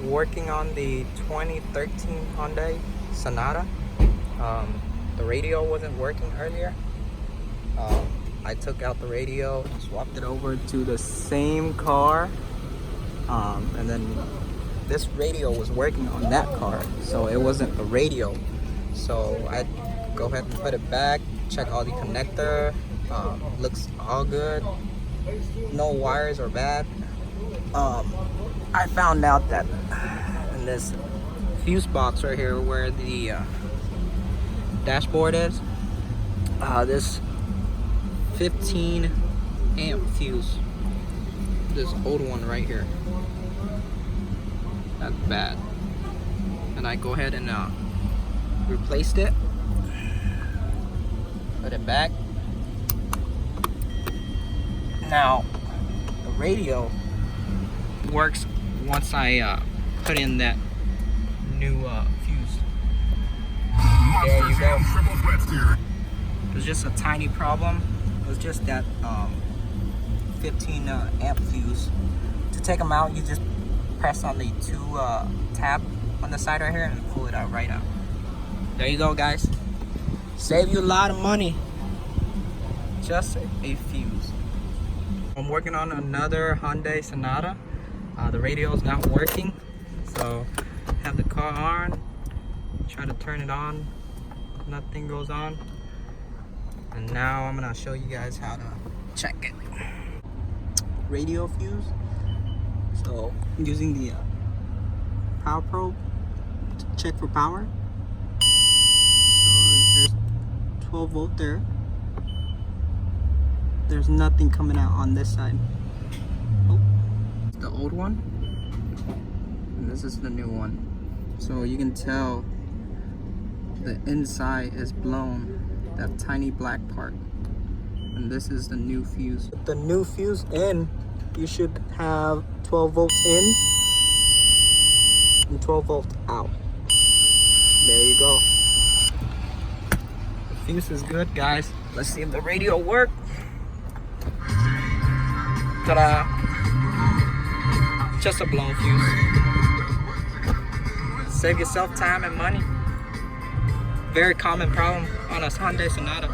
working on the 2013 Hyundai Sonata. The radio wasn't working earlier. I took out the radio, swapped it over to the same car, and then this radio was working on that car, so it wasn't the radio. So I go ahead and put it back, check all the connector, looks all good, no wires are bad. I found out that in this fuse box right here where the dashboard is, this 15 amp fuse, this old one right here, that's bad, and I go ahead and replaced it, put it back. Now the radio works once I put in that new fuse. There you go. It was just a tiny problem. It was just that 15 amp fuse. To take them out, you just press on the two tab on the side right here and pull it out right out. There you go, guys. Save you a lot of money. Just a fuse. I'm working on another Hyundai Sonata. The radio is not working, so have the car on, try to turn it on, nothing goes on. And now I'm gonna show you guys how to check it. Radio fuse. So I'm using the power probe to check for power. So there's 12 volt there. There's nothing coming out on this side. Oh, the old one, and this is the new one. So you can tell the inside is blown, that tiny black part, and this is the new fuse. With the new fuse in, you should have 12 volts in and 12 volts out. There you go. The fuse is good, guys. Let's see if the radio works. Ta-da! Just a blown fuse. Save yourself time and money. Very common problem on a Hyundai Sonata.